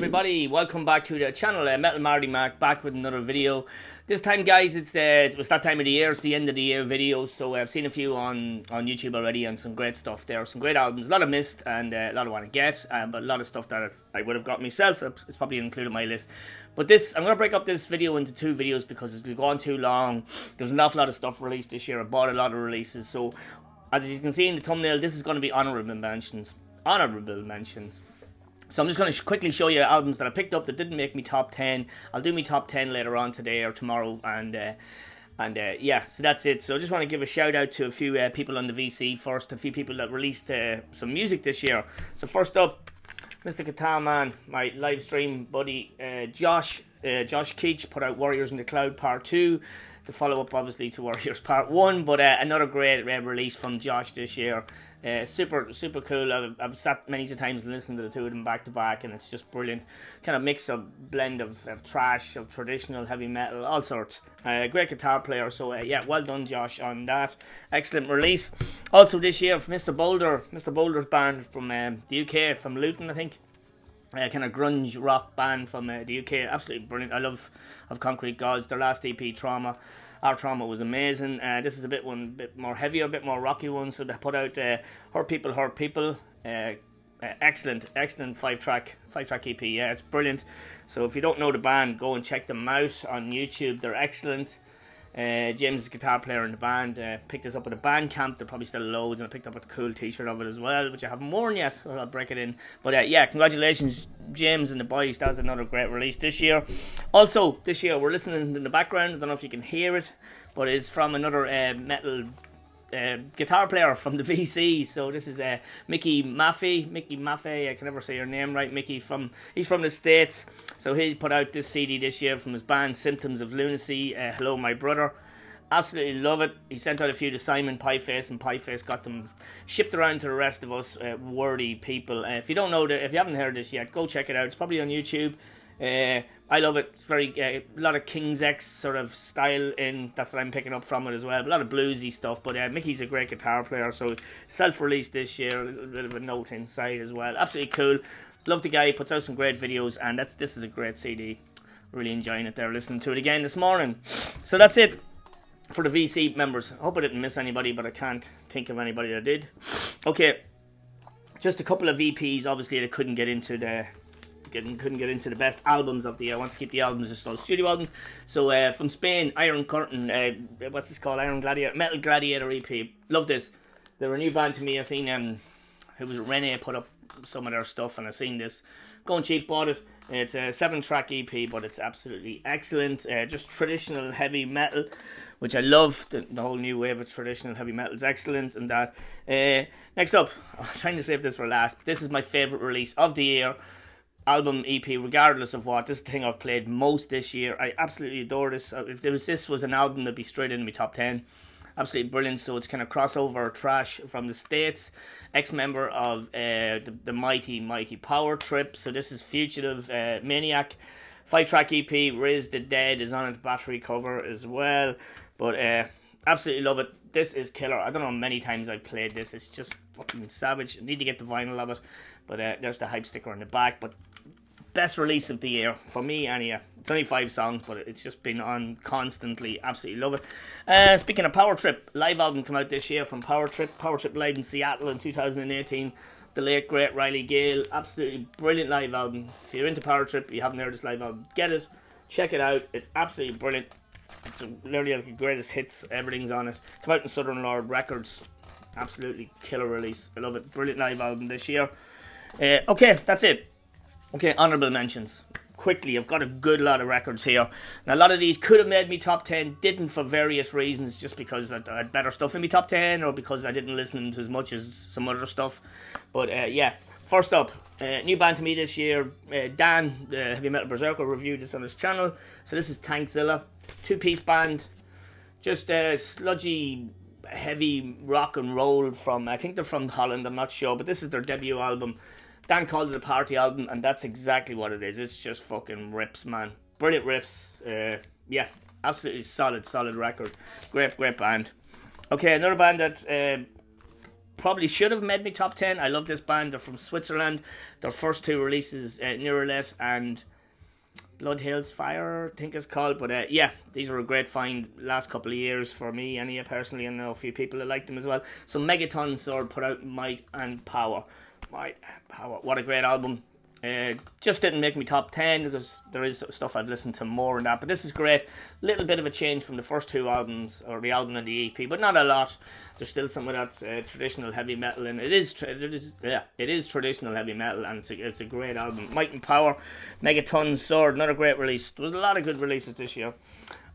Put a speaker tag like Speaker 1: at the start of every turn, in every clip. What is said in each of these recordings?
Speaker 1: everybody, welcome back to the channel. Metal Marty Mac back with another video. This time, guys, it's that time of the year. It's the end of the year videos, so I've seen a few on YouTube already and some great stuff there, some great albums, a lot of missed and a lot I want to get, but a lot of stuff that I would have got myself. It's probably included in my list. But I'm going to break up this video into two videos because it's going to go on too long. There's an awful lot of stuff released this year. I bought a lot of releases, so as you can see in the thumbnail, this is going to be honorable mentions. So I'm just going to quickly show you albums that I picked up that didn't make me top 10. I'll do my top 10 later on today or tomorrow, and yeah, so that's it. So I just want to give a shout out to a few people on the VC first, a few people that released some music this year. So first up, Mr. Guitar Man, my live stream buddy, Josh Keach put out Warriors in the Cloud Part 2, the follow-up obviously to Warriors Part 1, but another great release from Josh this year. Super cool. I've sat many times and listened to the two of them back to back, and it's just brilliant. Kind of mix of blend of thrash, of traditional heavy metal, all sorts. Great guitar player, so yeah, well done Josh on that. Excellent release. Also this year from Mr. Boulder's band from the UK, from Luton I think. Kind of grunge rock band from the UK, absolutely brilliant. I love Concrete Gods. Their last EP, Trauma. Our Trauma was amazing. This is a bit more heavier, a bit more rocky one. So they put out Hurt People. Excellent 5-track EP. Yeah, it's brilliant. So if you don't know the band, go and check them out on YouTube. They're excellent. James is a guitar player in the band. Picked this up at a band camp. They're probably still loads, and I picked up a cool t-shirt of it as well, which I haven't worn yet. So I'll break it in. But yeah, congratulations James and the boys. That was another great release this year. Also this year we're listening in the background, I don't know if you can hear it, but it's from another metal guitar player from the VC. So this is Mickey Maffei. I can never say your name right. He's from the States. So he put out this CD this year from his band Symptoms of Lunacy. Hello My Brother. Absolutely love it. He sent out a few to Simon Pieface, and Pieface got them shipped around to the rest of us worthy people. If you haven't heard this yet, go check it out. It's probably on YouTube. I love it. It's very a lot of King's X sort of style in. That's what I'm picking up from it as well. A lot of bluesy stuff. But Mickey's a great guitar player, so self-released this year. A little bit of a note inside as well. Absolutely cool. Love the guy. He puts out some great videos, and this is a great CD. Really enjoying it there. Listening to it again this morning. So that's it for the VC members. I hope I didn't miss anybody, but I can't think of anybody that did. Okay, just a couple of EPs. Obviously, I couldn't get into the best albums of the year. I want to keep the albums just all studio albums. So from Spain, Iron Curtain, what's this called? Metal Gladiator EP. Love this. They're a new band to me. I seen who was it? Rene put up some of their stuff, and I seen this. Going cheap, bought it. It's a 7-track EP, but it's absolutely excellent. Just traditional heavy metal, which I love. The whole new wave of traditional heavy metal is excellent. And that. Next up, I'm trying to save this for last. This is my favourite release of the year. Album EP, regardless of what. This is the thing I've played most this year. I absolutely adore this. If this was an album, that'd be straight in my top 10. Absolutely brilliant. So it's kind of crossover thrash from the States, ex-member of the mighty Power Trip. So this is Fugitive Maniac. 5-track EP. Raise the Dead is on it, battery cover as well. But absolutely love it. This is killer. I don't know how many times I've played this. It's just fucking savage. I need to get the vinyl of it. But there's the hype sticker on the back. But best release of the year for me, anyhow. It's only 5 songs, but it's just been on constantly. Absolutely love it. Speaking of Power Trip, live album came out this year from Power Trip live in Seattle in 2018. The late great Riley Gale. Absolutely brilliant live album. If you're into Power Trip, you haven't heard this live album, get it, check it out. It's absolutely brilliant. It's literally like the greatest hits. Everything's on it. Come out in Southern Lord Records. Absolutely killer release. I love it. Brilliant live album this year. Okay, that's it. Okay, honourable mentions. Quickly, I've got a good lot of records here. Now, a lot of these could have made me top 10, didn't for various reasons, just because I had better stuff in my top 10, or because I didn't listen to as much as some other stuff. But yeah, first up, new band to me this year. Dan, the Heavy Metal Berserker, reviewed this on his channel. So this is Tankzilla, 2-piece band. Just sludgy, heavy rock and roll from, I think they're from Holland, I'm not sure, but this is their debut album. Dan called it a party album, and that's exactly what it is. It's just fucking rips, man. Brilliant riffs. Yeah, absolutely solid record. Great band. Okay, another band that probably should have made me top 10. I love this band. They're from Switzerland. Their first two releases, Neuralet and Blood Hills Fire, I think it's called. But yeah, these were a great find last couple of years for me, and personally, I know a few people that like them as well. So Megaton Sword put out Might and Power. Might and Power. What a great album. Just didn't make me top 10 because there is stuff I've listened to more than that. But this is great. Little bit of a change from the first two albums, or the album and the EP, but not a lot. There's still some of that traditional heavy metal, and it is traditional heavy metal, and it's a great album. Might and Power, Megaton Sword, another great release. There was a lot of good releases this year.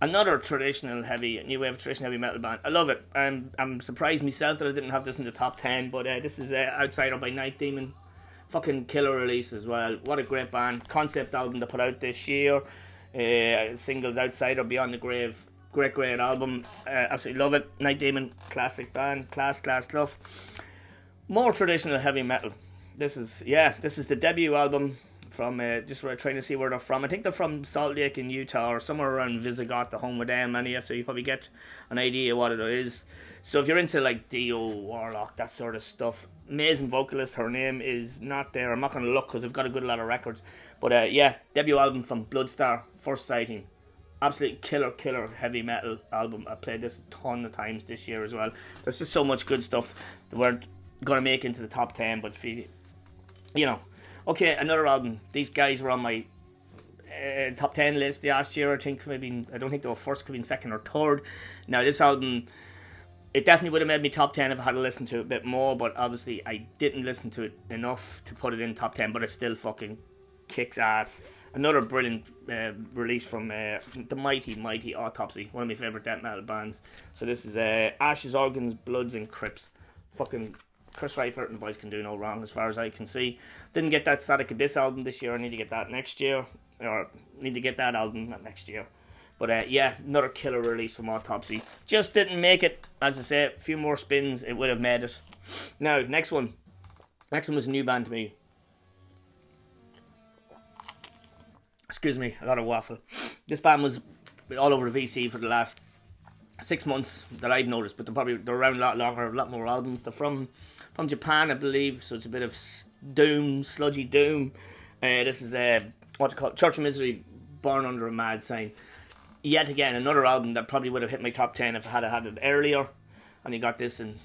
Speaker 1: Another new wave traditional heavy metal band. I love it. I'm surprised myself that I didn't have this in the top 10, but this is Outsider by Night Demon. Fucking killer release as well. What a great band. Concept album they put out this year. Singles Outsider, Beyond the Grave. Great album. Absolutely love it. Night Demon, classic band. Class stuff. More traditional heavy metal. This is the debut album from, just trying to see where they're from. I think they're from Salt Lake in Utah, or somewhere around Visigoth, the home of them, and you probably get an idea what it is. So if you're into like Dio, Warlock, that sort of stuff, amazing vocalist, her name is not there, I'm not going to look because I've got a good lot of records, but debut album from Bloodstar, First Sighting. Absolute killer heavy metal album. I played this a ton of times this year as well. There's just so much good stuff that weren't going to make into the top 10, but okay, another album. These guys were on my top 10 list last year. I don't think they were first, could have been second or third. Now this album, it definitely would have made me top 10 if I had to listen to it a bit more, but obviously I didn't listen to it enough to put it in top 10, but it still fucking kicks ass. Another brilliant release from the mighty AOTY, one of my favourite death metal bands. So this is Ashes, Organs, Bloods and Crips. Fucking Chris Reifert and the boys can do no wrong as far as I can see. Didn't get that Static Abyss album this year. I need to get that next year. Or need to get that album next year. But another killer release from AOTY. Just didn't make it. As I say, a few more spins, it would have made it. Now, next one. Next one was a new band to me. Excuse me, I got a waffle. This band was all over the VC for the last 6 months that I've noticed, but they're around a lot longer, a lot more albums. They're from Japan, I believe, so it's a bit of doom, sludgy doom. This is what's it called? Church of Misery, Born Under a Mad Sign. Yet again, another album that probably would have hit my top 10 if I had had it earlier. And you got this in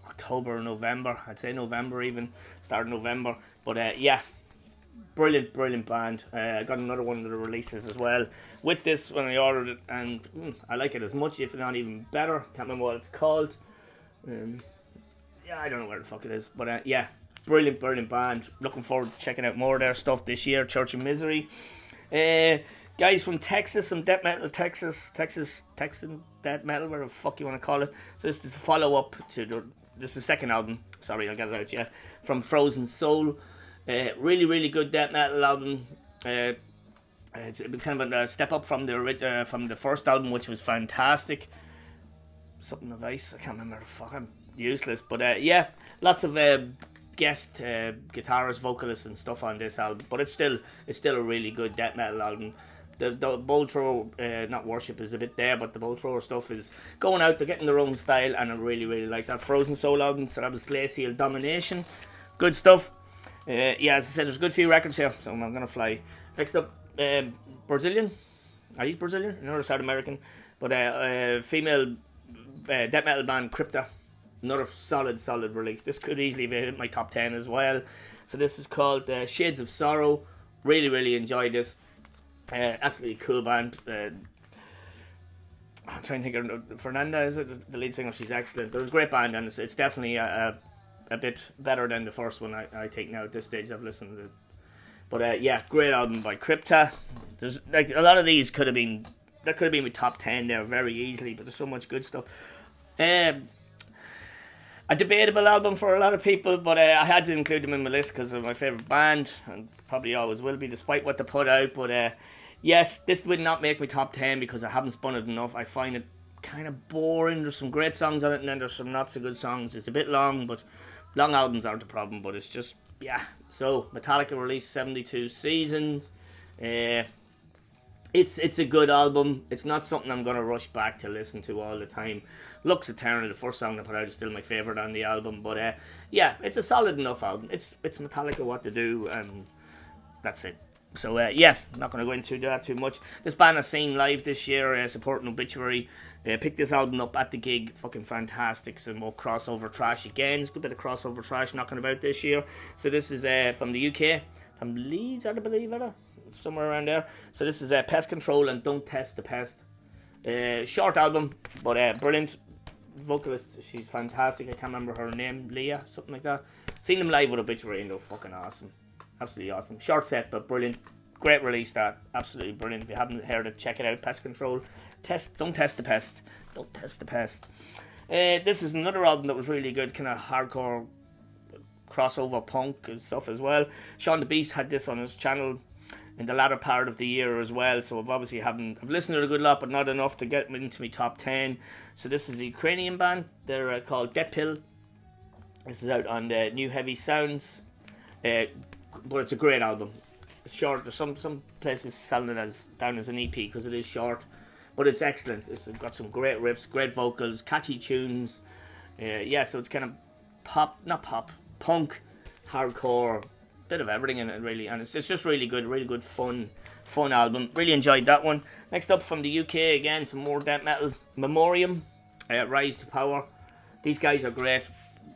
Speaker 1: October or November. I'd say November even, start of November. But brilliant band. I got another one of the releases as well with this when I ordered it, and I like it as much, if not even better. Can't remember what it's called. I don't know where the fuck it is, but brilliant band. Looking forward to checking out more of their stuff this year. Church of Misery. Guys from Texas, some death metal, Texan death metal, whatever the fuck you want to call it. So this is the follow up to this is the second album. Sorry, I'll get it out yet. From Frozen Soul. Really good death metal album. It's kind of a step up from the first album, which was fantastic. Something of Ice, I can't remember the fuck. I'm useless, but lots of guest guitarists, vocalists, and stuff on this album. But it's still a really good death metal album. The bowl thrower, not worship, is a bit there, but the bowl thrower stuff is going out. They're getting their own style, and I really like that Frozen Soul album. So that was Glacial Domination. Good stuff. As I said, there's a good few records here, so I'm gonna fly. Next up, Brazilian. Are these Brazilian? No, they're South American. But female death metal band Crypta. Another solid release. This could easily be in my top 10 as well. So this is called Shades of Sorrow. Really enjoyed this. Absolutely cool band. I'm trying to think of Fernanda, is it? The lead singer, she's excellent. But it was a great band, and it's definitely a bit better than the first one I think now at this stage I've listened to it. But great album by Crypta. There's like a lot of these could have been my top 10 there very easily, but there's so much good stuff. A debatable album for a lot of people, but I had to include them in my list because of my favourite band, and probably always will be despite what they put out. But yes, this would not make my top 10 because I haven't spun it enough. I find it kind of boring. There's some great songs on it, and then there's some not so good songs. It's a bit long, but long albums aren't a problem, but it's just, So Metallica released 72 Seasons. It's a good album. It's not something I'm gonna rush back to listen to all the time. Lux Eternal, the first song they put out, is still my favorite on the album. But yeah, it's a solid enough album. It's Metallica what to do, and that's it. So yeah, not gonna go into that too much. This band I've seen live this year, supporting Obituary. Picked this album up at the gig, fucking fantastic. Some more crossover trash again. It's a good bit of crossover trash knocking about this year. So this is from the UK, from Leeds, I believe, somewhere around there. So this is Pest Control and Don't Test the Pest. Short album, but brilliant. Vocalist, she's fantastic. I can't remember her name, Leah, something like that. Seen them live with Obituary and they're fucking awesome. Absolutely awesome. Short set, but brilliant. Great release that. Absolutely brilliant. If you haven't heard it, check it out. Pest Control. Don't test the pest. Don't test the pest. This is another album that was really good, kind of hardcore crossover punk and stuff as well. Sean the Beast had this on his channel in the latter part of the year as well, so I've listened to it a good lot, but not enough to get into my top 10. So this is a Ukrainian band. They're called Death Pill. This is out on the New Heavy Sounds, but it's a great album. It's short. There's some places selling it down as an EP because it is short, but it's excellent. It's got some great riffs, great vocals, catchy tunes. Yeah, so it's kind of punk, hardcore, bit of everything in it really, and it's just really good fun album. Really enjoyed that one. Next up from the UK again, some more death metal. Memoriam, Rise to Power. These guys are great,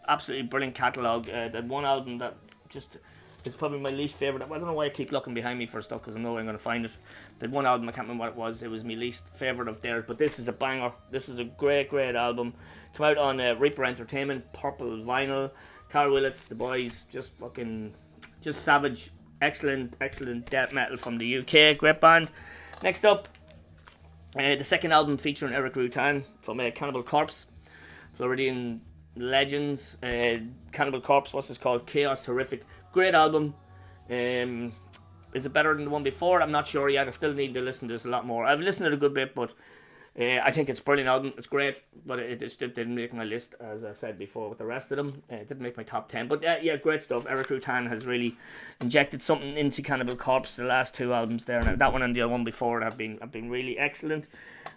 Speaker 1: absolutely brilliant catalogue. The one album that just it's probably my least favourite. I don't know why I keep looking behind me for stuff because I know I'm going to find it. The one album, I can't remember what it was. It was my least favourite of theirs, but this is a banger. This is a great album. Come out on Reaper Entertainment, purple vinyl. Carl Willits, the boys, just savage, excellent death metal from the UK. Great band. Next up, the second album featuring Eric Rutan from Cannibal Corpse, Floridian Legends. Cannibal Corpse, what's this called? Chaos Horrific. Great album. Is it better than the one before? I'm not sure yet. I still need to listen to this a lot more. I've listened to it a good bit, but I think it's a brilliant album. It's great, but it just didn't make my list, as I said before, with the rest of them. It didn't make my top 10. But yeah, great stuff. Eric Rutan has really injected something into Cannibal Corpse. The last two albums there, now that one and the other one before it have been really excellent.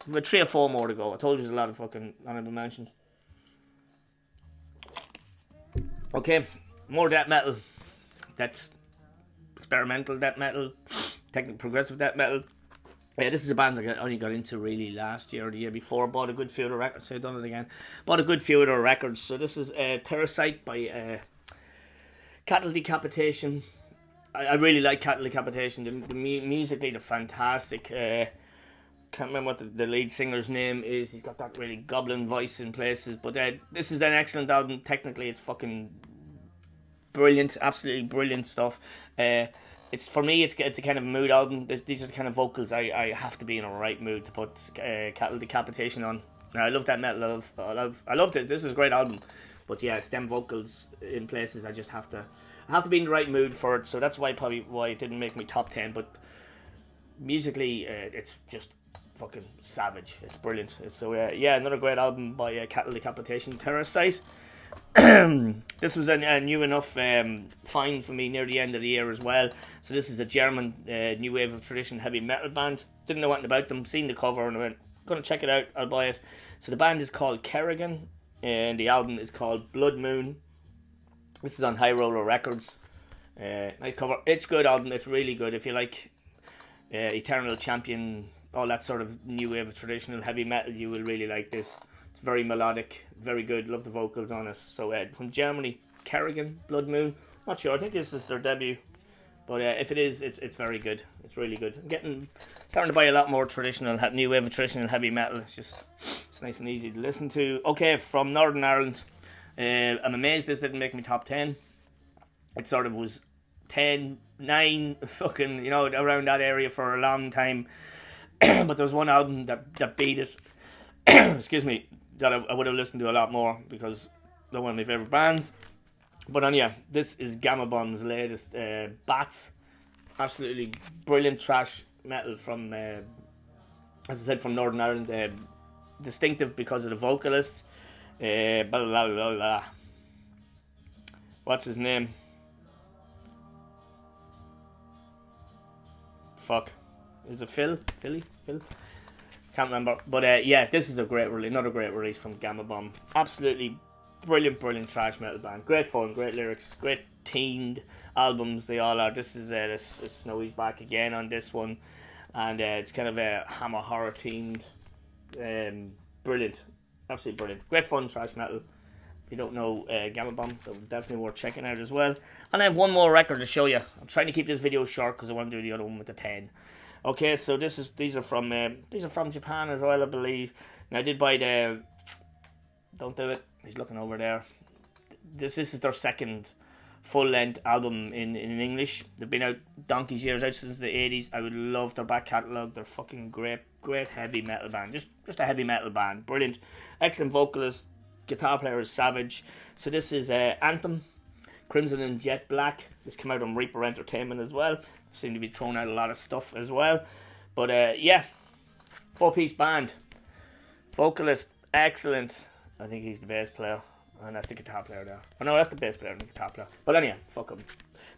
Speaker 1: But 3 or 4 more to go. I told you there's a lot of fucking honorable mentions. Okay, more death metal. That's experimental death metal, technical progressive death metal. This is a band that I only got into really last year or the year before. Bought a good few of the records. So I've done it again. Bought a good few of their records. So this is Terracite by Cattle Decapitation. I really like Cattle Decapitation. The musically, they're fantastic. Can't remember what the lead singer's name is. He's got that really goblin voice in places. But this is an excellent album. Technically, it's fucking brilliant, absolutely brilliant stuff. It's for me, it's a kind of mood album. These are the kind of vocals I have to be in a right mood to put Cattle Decapitation on. Now, I love that metal. I love this. This is a great album, but yeah, it's them vocals in places. I just have to be in the right mood for it. So that's why it didn't make me top 10. But musically, it's just fucking savage. It's brilliant. So yeah, another great album by Cattle Decapitation, Terracite. This was a new enough find for me near the end of the year as well. So this is a German new wave of traditional heavy metal band. Didn't know anything about them, seen the cover and I went, gonna check it out, I'll buy it. So the band is called Kerrigan and the album is called Blood Moon. This is on High Roller Records. Nice cover. It's a good album, it's really good. If you like Eternal Champion, all that sort of new wave of traditional heavy metal, you will really like this. It's very melodic, very good. Love the vocals on it. So from Germany, Kerrigan, Blood Moon. Not sure. I think this is their debut, but if it is, it's very good. It's really good. I'm starting to buy a lot more new wave of traditional heavy metal. It's nice and easy to listen to. Okay, from Northern Ireland. I'm amazed this didn't make me top 10. It sort of was 10, 9, fucking around that area for a long time. But there was one album that beat it. Excuse me, that I would have listened to a lot more because they're one of my favourite bands. But yeah, this is Gamma Bomb's latest, Bats. Absolutely brilliant thrash metal from, as I said, from Northern Ireland. Distinctive because of the vocalists. Blah, blah, blah, blah. What's his name? Fuck. Is it Phil? Philly? Phil? Can't remember. But yeah, this is another great release from Gamma Bomb. Absolutely brilliant thrash metal band. Great fun, great lyrics, great themed albums. They all are. This is Snowy's back again on this one, and it's kind of a Hammer horror themed. Brilliant, absolutely brilliant. Great fun thrash metal. If you don't know Gamma Bomb, so definitely worth checking out as well. And I have one more record to show you. I'm trying to keep this video short because I want to do the other one with the 10. Okay, so these are from Japan as well, I believe. Now I did buy the. Don't do it. He's looking over there. This is their second full-length album in English. They've been out donkey's years, out since the 80s. I would love their back catalogue. They're fucking great heavy metal band. Just a heavy metal band. Brilliant. Excellent vocalist. Guitar player is Savage. So this is Anthem, Crimson and Jet Black. This came out on Reaper Entertainment as well. Seem to be throwing out a lot of stuff as well. But yeah, 4-piece band. Vocalist, excellent. I think he's the bass player. And that's the guitar player there. Oh no, that's the bass player and the guitar player. But anyway, fuck him.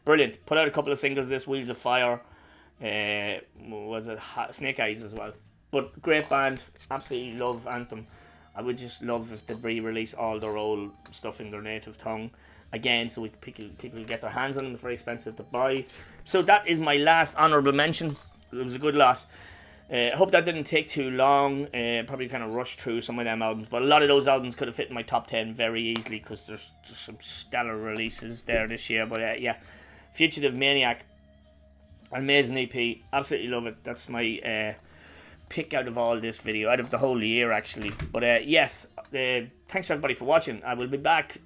Speaker 1: Brilliant. Put out a couple of singles this, Wheels of Fire. Was it Snake Eyes as well. But great band. Absolutely love Anthem. I would just love if they re-release all their old stuff in their native tongue again, so people get their hands on them. It's very expensive to buy. So that is my last honourable mention. It was a good lot. I hope that didn't take too long. Probably kind of rushed through some of them albums, but a lot of those albums could have fit in my top 10 very easily because there's just some stellar releases there this year. But yeah, Fugitive Maniac, amazing EP, absolutely love it. That's my pick out of all this video, out of the whole year actually. But yes, thanks everybody for watching. I will be back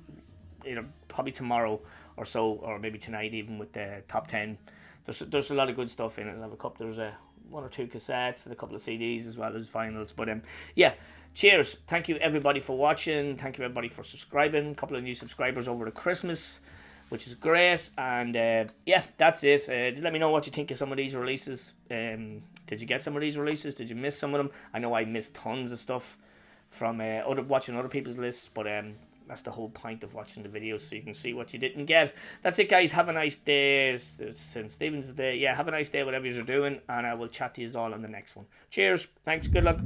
Speaker 1: probably tomorrow or so, or maybe tonight even, with the top 10. There's a lot of good stuff in it. There's one or two cassettes and a couple of CDs as well as vinyls. But yeah, cheers. Thank you everybody for watching. Thank you everybody for subscribing. A couple of new subscribers over the Christmas, which is great. And yeah, that's it. Just let me know what you think of some of these releases. Did you get some of these releases? Did you miss some of them? I know I missed tons of stuff from watching other people's lists, but that's the whole point of watching the videos, so you can see what you didn't get. That's it, guys. Have a nice day. It's St. Stephen's Day. Yeah, have a nice day, whatever you're doing, and I will chat to you all on the next one. Cheers. Thanks. Good luck.